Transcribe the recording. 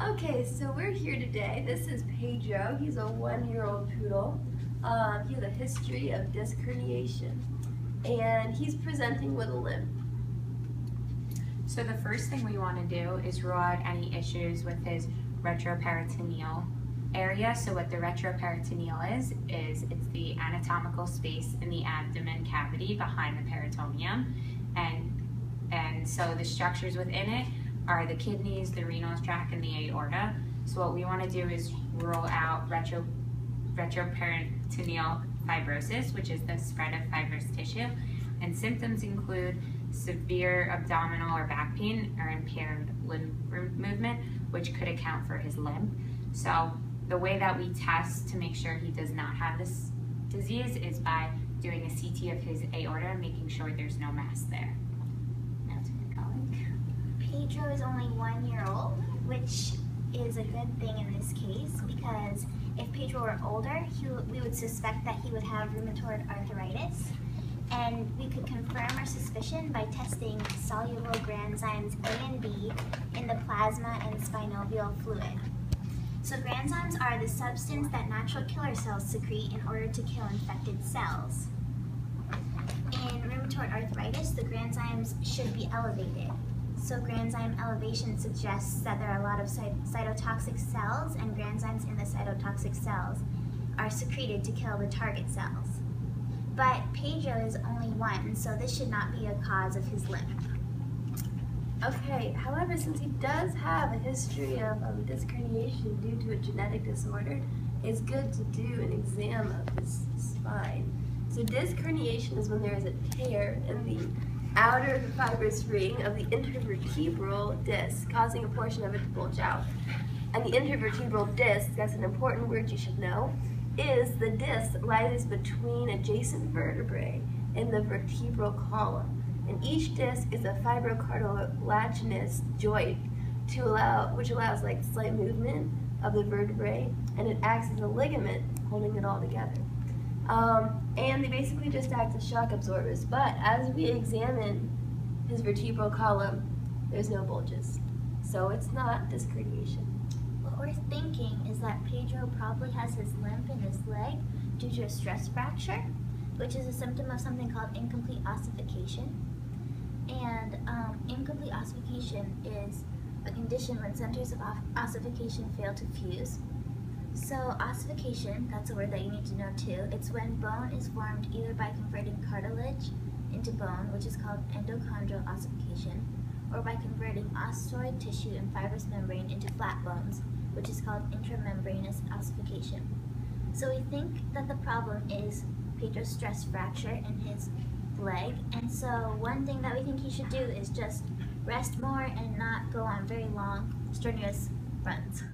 Okay, so we're here today. This is Pedro. He's a 1-year-old poodle. He has a history of disc herniation, and he's presenting with a limp. So the first thing we want to do is rule out any issues with his retroperitoneal area. So what the retroperitoneal is it's the anatomical space in the abdomen cavity behind the peritoneum, and so the structures within it are the kidneys, the renal tract, and the aorta. So what we want to do is rule out retroperitoneal fibrosis, which is the spread of fibrous tissue, and symptoms include severe abdominal or back pain or impaired limb movement, which could account for his limp. So the way that we test to make sure he does not have this disease is by doing a CT of his aorta and making sure there's no mass there. Now to my colleague. Pedro is only 1 year old, which is a good thing in this case because if Pedro were older, we would suspect that he would have rheumatoid arthritis, and we could confirm our suspicion by testing soluble granzymes A and B in the plasma and synovial fluid. So granzymes are the substance that natural killer cells secrete in order to kill infected cells. In rheumatoid arthritis, the granzymes should be elevated. So granzyme elevation suggests that there are a lot of cytotoxic cells, and granzymes in the cytotoxic cells are secreted to kill the target cells. But Pedro is only 1, so this should not be a cause of his limp. Okay, however, since he does have a history of disc herniation due to a genetic disorder, it's good to do an exam of his spine. So disc herniation is when there is a tear in the outer fibrous ring of the intervertebral disc, causing a portion of it to bulge out. And the intervertebral disc, that's an important word you should know, is the disc that lies between adjacent vertebrae in the vertebral column. And each disc is a fibrocartilaginous joint which allows like slight movement of the vertebrae, and it acts as a ligament holding it all together. And they basically just act as shock absorbers. But as we examine his vertebral column, there's no bulges. So it's not disc herniation. What we're thinking is that Pedro probably has his limp in his leg due to a stress fracture, which is a symptom of something called incomplete ossification. And incomplete ossification is a condition when centers of ossification fail to fuse. So ossification, that's a word that you need to know too. It's when bone is formed either by converting cartilage into bone, which is called endochondral ossification, or by converting osteoid tissue and fibrous membrane into flat bones, which is called intramembranous ossification. So we think that the problem is Pedro's stress fracture in his leg, and so one thing that we think he should do is just rest more and not go on very long, strenuous runs.